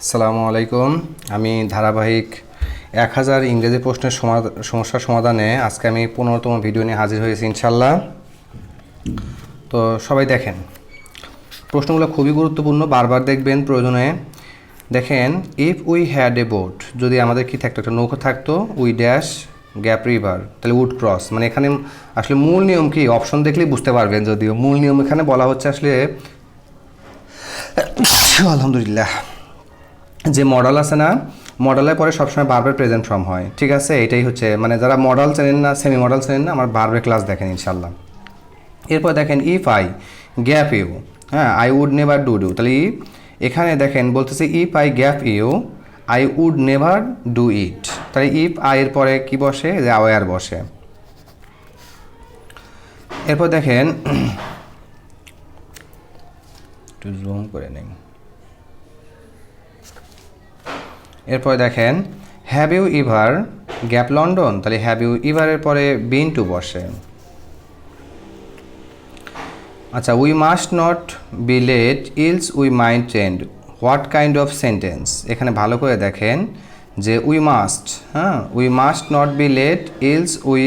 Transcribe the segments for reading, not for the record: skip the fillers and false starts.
আসসালামু আলাইকুম। আমি ধারাবাহিক 1000 ইংরেজি প্রশ্নের সমস্যার সমাধানে আজকে আমি 15তম ভিডিও নিয়ে হাজির হয়েছি ইনশাল্লাহ। তো সবাই দেখেন, প্রশ্নগুলো খুবই গুরুত্বপূর্ণ, বারবার দেখবেন প্রয়োজনে। দেখেন, if we had a boat, যদি আমাদের কি থাকতো, একটা নৌকা থাকতো, উই ড্যাশ গ্যাপ রিভার, তাহলে উড ক্রস। মানে এখানে আসলে মূল নিয়ম কি, অপশন দেখলেই বুঝতে পারবেন। যদিও মূল নিয়ম এখানে বলা হচ্ছে আসলে আলহামদুলিল্লাহ, যে মডেল আছে না, মডেলের পরে সবসময় বারবার প্রেজেন্ট ফর্ম হয়। ঠিক আছে, এটাই হচ্ছে, মানে যারা মডেল চেনেন না, সেমি মডেল চেনেন না, আমার বারবার ক্লাস দেখেন ইনশাল্লাহ। এরপর দেখেন, ইফ আই গ্যাপ ইউ, হ্যাঁ, I would never do do, তাহলে এখানে দেখেন বলতেছে if I gap you I would never do it, তাহলে ইফ আই এর পরে কি বসে, যে আওয়ার বসে। এরপর দেখেন, একটু জুম করে নেই। এরপরে দেখেন, have you ever gap London, তাহলে হ্যাভ ইউ ইভারের পরে বিন টু বসে। আচ্ছা, we must not be late else we mind change, what kind of sentence. এখানে ভালো করে দেখেন যে উই মাস্ট, হ্যাঁ, we must not be late else we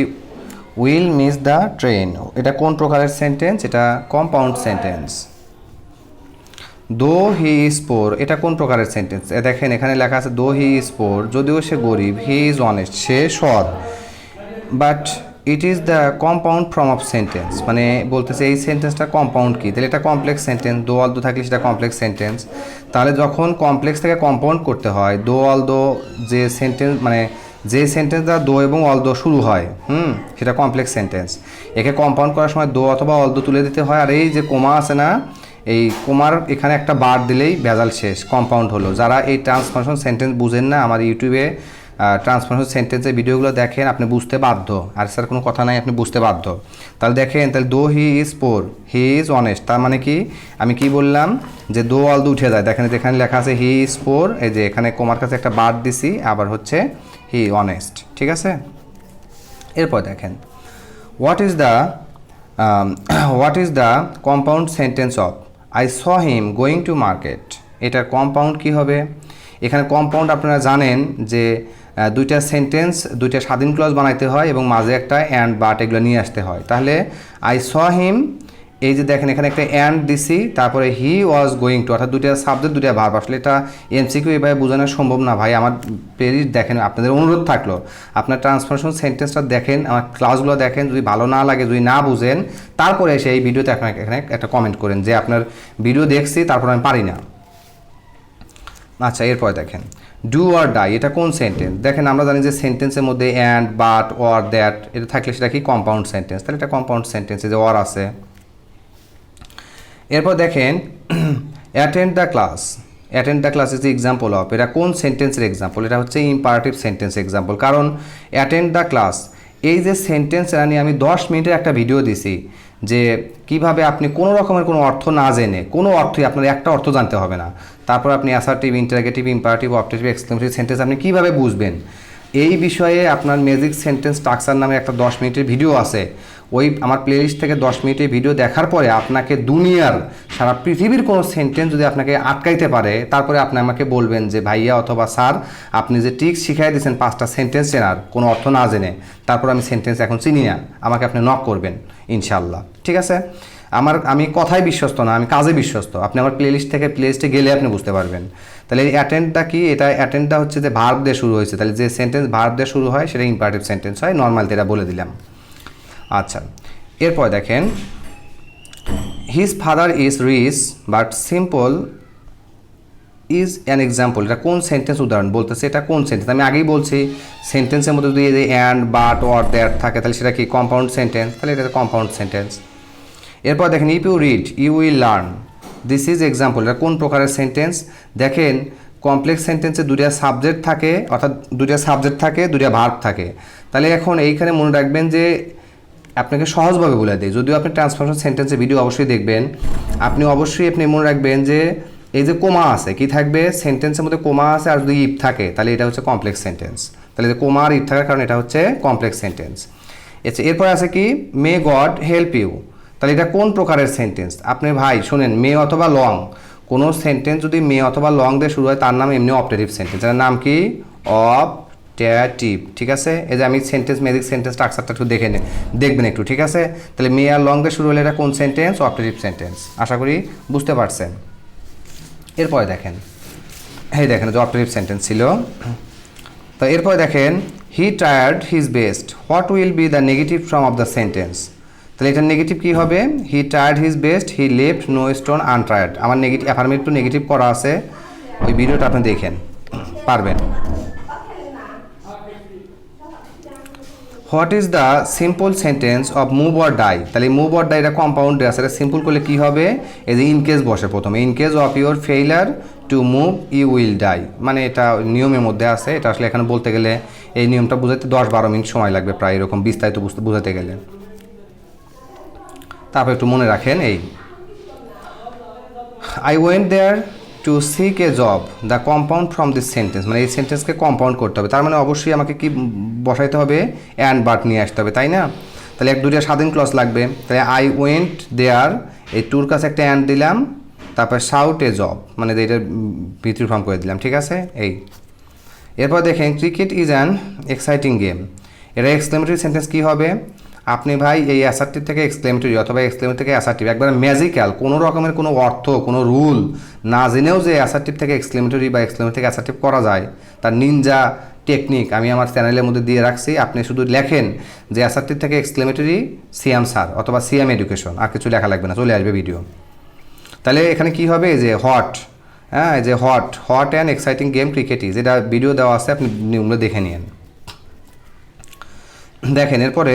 will miss the train, এটা কোন প্রকারের সেন্টেন্স? এটা কম্পাউন্ড সেন্টেন্স। দো হি ইজ পোর, এটা কোন প্রকারের সেন্টেন্স? দেখেন এখানে লেখা আছে দো হি ইজ পোর, যদিও সে গরিব, হি ইজ অনেস্ট, সে সৎ, but it is the compound form of sentence. মানে বলতেছে এই সেন্টেন্সটা কম্পাউন্ড কি, তাহলে এটা কমপ্লেক্স সেন্টেন্স। দো অল দো থাকলে সেটা কমপ্লেক্স সেন্টেন্স। তাহলে যখন কমপ্লেক্স থেকে কম্পাউন্ড করতে হয়, দো অল দো যে সেন্টেন্স, মানে যে সেন্টেন্স দ্বারা দো এবং অল দো শুরু হয়, সেটা কমপ্লেক্স সেন্টেন্স। একে কম্পাউন্ড করার সময় দো অথবা অল দো তুলে দিতে হয়। আর এই যে কোমা আছে না, এই কোমার এখানে একটা বার দিলেই ভেজাল শেষ, কম্পাউন্ড হলো। যারা এই ট্রান্সফরমেশন সেন্টেন্স বুঝেন না, আমার ইউটিউবে ট্রান্সফরমেশন সেন্টেন্সের ভিডিওগুলো দেখেন, আপনি বুঝতে বাধ্য। আর স্যার কোনো কথা নাই, আপনি বুঝতে বাধ্য। তাহলে দেখেন, তাহলে দো he is poor he is honest, তার মানে কি, আমি কি বললাম যে দো অল দো উঠে যায়। দেখেন যেখানে লেখা আছে হি ইজ পোর, এই যে এখানে কোমার কাছে একটা বার দিছি, আবার হচ্ছে হি অনেস্ট। ঠিক আছে, এরপর দেখেন, what is the compound sentence of I saw him going to market. এটার কম্পাউন্ড কি হবে? এখানে কম্পাউন্ড আপনারা জানেন যে দুইটা সেন্টেন্স, দুইটা স্বাধীন ক্লজ বানাইতে হয় এবং মাঝে একটা অ্যান্ড বাট এগুলো নিয়ে আসতে হয়। তাহলে আই স হিম, এই যে দেখেন এখানে একটা অ্যান্ড দিছি, তারপরে হি ওয়াজ গোয়িং টু, অর্থাৎ দুইটা সাবজেক্ট দুইটা ভার্ব। আসলে এটা এমসিকিউ এভাবে বোঝানো সম্ভব না ভাই, আমার প্লিজ দেখেন, আপনাদের অনুরোধ থাকলো আপনার ট্রান্সফরমেশন সেন্টেন্সটা দেখেন, আমার ক্লাসগুলো দেখেন, যদি ভালো না লাগে, যদি না বুঝেন, তারপরে এসে এই ভিডিওতে আপনাকে এখানে একটা কমেন্ট করেন যে আপনার ভিডিও দেখছি তারপর আমি পারি না। আচ্ছা, এরপর দেখেন, ডু অর ডাই, এটা কোন সেন্টেন্স? দেখেন আমরা জানি যে সেন্টেন্সের মধ্যে অ্যান্ড, বাট, অর, দ্যাট এটা থাকলে সেটা কি কম্পাউন্ড সেন্টেন্স। তাহলে এটা কম্পাউন্ড সেন্টেন্স, যে অর আছে। এরপর দেখেন, attend the class, attend the class is example of, এটা কোন সেন্টেন্সের এক্সাম্পল? এটা হচ্ছে ইম্পারেটিভ সেন্টেন্স এক্সাম্পল। কারণ অ্যাটেন্ড দ্য ক্লাস, এই যে সেন্টেন্স, এটা নিয়ে আমি 10 মিনিটের একটা ভিডিও দিছি যে কিভাবে আপনি কোনো রকমের কোনো অর্থ না জেনে, কোনো অর্থই, আপনার একটা অর্থ জানতে হবে না, তারপর আপনি assertive, interrogative, imperative, objective, exclamatory sentence আপনি কীভাবে বুঝবেন, এই বিষয়ে আপনার ম্যাজিক সেন্টেন্স স্ট্রাকচার নামে একটা 10 মিনিটের ভিডিও আছে। ওই আমার প্লেলিস্ট থেকে 10 মিনিটের ভিডিও দেখার পরে আপনাকে দুনিয়ার, সারা পৃথিবীর কোনো সেন্টেন্স যদি আপনাকে আটকাইতে পারে, তারপরে আপনি আমাকে বলবেন যে ভাইয়া অথবা স্যার, আপনি যে ট্রিক্স শিখাই দিয়েছেন 5টা সেন্টেন্স চেনার কোনো অর্থ না জেনে, তারপর আমি সেন্টেন্স এখন চিনি না, আমাকে আপনি নক করবেন ইনশাল্লাহ। ঠিক আছে, আমি কথায় বিশ্বস্ত না, আমি কাজে বিশ্বস্ত। আপনি আমার প্লেলিস্ট থেকে প্লেলিস্টে গেলে আপনি বুঝতে পারবেন। তাহলে এই অ্যাটেন্ডটা কি? এটা অ্যাটেন্ডটা হচ্ছে যে ভার্ব দিয়ে শুরু হয়েছে, তাহলে যে সেন্টেন্স ভার্ব দিয়ে শুরু হয় সেটা ইম্পারেটিভ সেন্টেন্স হয়। নর্মালি এটা বলে দিলাম। আচ্ছা, এরপর দেখেন, his father is rich but simple is an example, এটা কোন সেন্টেন্স উদাহরণ বলতেছে? এটা কোন সেন্টেন্স? আমি আগেই বলছি সেন্টেন্সের মধ্যে যদি অ্যান্ড, বাট, অর, দ্যাট থাকে তাহলে সেটা কি কম্পাউন্ড সেন্টেন্স, তাহলে এটা কম্পাউন্ড সেন্টেন্স। এরপর দেখেন, if you read you will learn, this is example, এটা কোন প্রকারের সেন্টেন্স? দেখেন কমপ্লেক্স সেন্টেন্সে দুইটা সাবজেক্ট থাকে, অর্থাৎ দুইটা সাবজেক্ট থাকে, দুইটা ভার্ব থাকে। তাহলে এখন এইখানে মনে রাখবেন যে আপনাকে সহজভাবে বলে দিই, যদিও আপনি ট্রান্সফরমেশন সেন্টেন্সের ভিডিও অবশ্যই দেখবেন, আপনি অবশ্যই মনে রাখবেন যে এই যে কোমা আছে, কি থাকবে সেন্টেন্সের মধ্যে? কোমা আছে, আর যদি ইফ থাকে তাহলে এটা হচ্ছে কমপ্লেক্স সেন্টেন্স। তাহলে যে কোমা আর ইফ থাকার কারণে এটা হচ্ছে কমপ্লেক্স সেন্টেন্স। আচ্ছা, এরপর আছে কি, মে গড হেল্প ইউ, তাহলে এটা কোন প্রকারের সেন্টেন্স? আপনি ভাই শোনেন, মে অথবা লং কোনো সেন্টেন্স যদি মে অথবা লং দিয়ে শুরু হয় তার নাম এমনি অপটেটিভ সেন্টেন্স, এর নাম কি অপটেটিভ। ঠিক আছে, এই যে আমি সেন্টেন্স ম্যাজিক সেন্টেন্স স্ট্রাকচারটা একটু দেখবেন একটু। ঠিক আছে, তাহলে মে আর লং দিয়ে শুরু হলে এটা কোন সেন্টেন্স? Optative sentence. আশা করি বুঝতে পারছেন। এরপরে দেখেন, এই দেখেন যে অপটেটিভ সেন্টেন্স ছিল। তো এরপরে দেখেন he tried his best, what will be the negative form of the sentence? তাহলে এটার নেগেটিভ কী হবে? He tried his best, he left no stone untried. আমার নেগেটিভ অ্যাফার্মেটিভ নেগেটিভ করা আছে, ওই ভিডিওটা আপনি দেখেন পারবেন। What is the simple sentence of move or die? তাহলে মুভ অর ডাই এটা কম্পাউন্ডে আছে, এটা সিম্পল করলে কী হবে? এই যে ইনকেস বসে প্রথমে, in case of your failure to move you will die, মানে এটা নিয়মের মধ্যে আছে। এটা আসলে এখানে বলতে গেলে এই নিয়মটা বোঝাতে 10-12 মিনিট সময় লাগবে প্রায়, এরকম বিস্তারিত বোঝাতে গেলে। তারপর একটু মনে রাখেন এই I went there to seek a job, the compound from this sentence, মানে এই সেন্টেন্সকে কম্পাউন্ড করতে হবে। তার মানে অবশ্যই আমাকে কি বসাইতে হবে? অ্যান্ড বাট নিয়ে আসতে হবে, তাই না? তাহলে 1-2টা স্বাধীন ক্লজ লাগবে। তাহলে আই ওয়েন্ট দেয়ার, এই টুর কাছে একটা অ্যান্ড দিলাম, তারপর শাউট এ জব, মানে এটা ভিতরি ফর্ম করে দিলাম। ঠিক আছে, এই এরপর দেখেন cricket is an exciting game, এটা এক্সক্লেমেটরি সেন্টেন্স কী হবে? আপনি ভাই এই অ্যাসার্টিভ থেকে এক্সক্লেমেটরি অথবা এক্সক্লেমেটরি থেকে অ্যাসার্টিভ, একবার ম্যাজিক্যাল, কোনো রকমের কোনো অর্থ কোনো রুল না জেনেও যে অ্যাসার্টিভ থেকে এক্সক্লেমেটরি বা এক্সক্লেমেটরি থেকে অ্যাসার্টিভ করা যায়, তার নিনজা টেকনিক আমি আমার চ্যানেলের মধ্যে দিয়ে রাখছি। আপনি শুধু লেখেন যে অ্যাসার্টিভ থেকে এক্সক্লেমেটরি সিএম স্যার অথবা সিএম এডুকেশন, আর কিছু লেখা লাগবে না, চলে আসবে ভিডিও। তাহলে এখানে কি হবে? যে হট, হ্যাঁ যে hot and exciting game cricket is, এটা ভিডিও দেওয়া আছে, আপনি নিয়মগুলো দেখে নিন। দেখেন এরপরে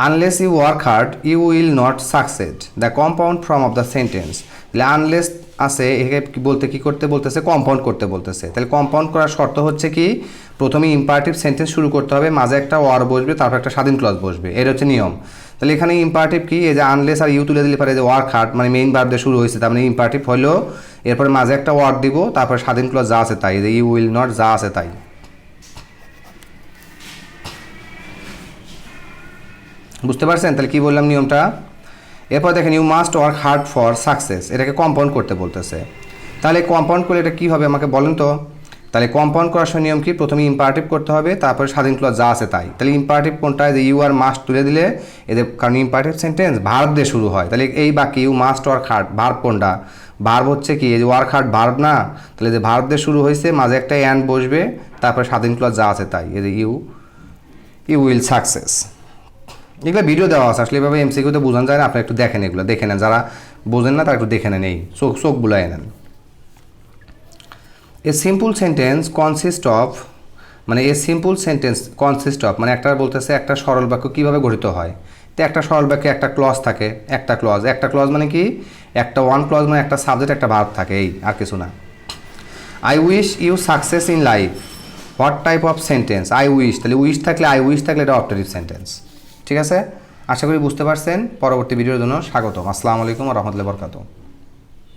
unless you work hard you will not succeed, the compound form of the sentence. তাহলে আনলেস আছে, একে বলতে কি করতে বলতেছে? কম্পাউন্ড করতে বলতেছে। তাহলে কম্পাউন্ড করার শর্ত হচ্ছে কি? প্রথমে ইম্পারেটিভ সেন্টেন্স শুরু করতে হবে, মাঝে একটা ওয়ার বসবে, তারপর একটা স্বাধীন ক্লজ বসবে, এর হচ্ছে নিয়ম। তাহলে এখানে ইম্পারেটিভ কি? এই যে আনলেস আর ইউ তুলে দিলে পারে যে ওয়ার্ক হার্ড, মানে মেইন ভার্ব দিয়ে শুরু হয়েছে, তার মানে ইম্পারেটিভ হলো, এরপরে মাঝে একটা ওয়ার্ড দিব, তারপর স্বাধীন ক্লজ যা আছে তাই, যে ইউ উইল নট যা আছে তাই। বুঝতে পারছেন তাহলে কি বললাম নিয়মটা? এরপর দেখেন you must work hard for success, এটাকে কম্পাউন্ড করতে বলতেছে। তাহলে কম্পাউন্ড করলে এটা কী হবে আমাকে বলেন তো? তাহলে কম্পাউন্ড করার সময় নিয়ম কি? প্রথমে ইম্পারেটিভ করতে হবে, তারপরে স্বাধীন ক্লজ যা আছে তাই। তাহলে ইম্পারেটিভ কোনটা? যে ইউ আর মাস্ট তুলে দিলে এদের, কারণ ইম্পারেটিভ সেন্টেন্স ভার্ব দিয়ে শুরু হয়। তাহলে এই বাকি you must work hard, verb কোনটা? ভার্ব হচ্ছে কি? এই যে ওয়ার্ক হার্ড ভার্ব না? তাহলে যে ভার্ব দিয়ে শুরু হয়েছে, মাঝে একটা অ্যান্ড বসবে, তারপরে স্বাধীন ক্লজ যা আছে তাই, এই যে ইউ উইল সাকসেস। এগুলো ভিডিও দেওয়া আছে, আসলে এভাবে এমসিকিউতে বোঝানো যায় না, আপনি একটু দেখেন, এগুলো দেখে নেন, যারা বোঝেন না তারা একটু দেখে নেন, এই চোখ বুলাই নেন। A simple sentence consist of, মানে a simple sentence consist of, মানে একটা বলতেছে একটা সরল বাক্য কীভাবে গঠিত হয়। তো একটা সরল বাক্যে একটা ক্লজ থাকে, একটা ক্লজ মানে কি? একটা ওয়ান ক্লজ মানে একটা সাবজেক্ট একটা ভার্ব থাকে, এই আর কিছু না। I wish you success in life, what type of sentence? I wish, তাহলে উইশ থাকলে এটা অপটেটিভ সেন্টেন্স। ঠিক আছে, আশা করি বুঝতে পারছেন। পরবর্তী ভিডিওর জন্য স্বাগতম। আসসালামু আলাইকুম ওয়া রাহমাতুল্লাহি ওয়া বারাকাতুহু।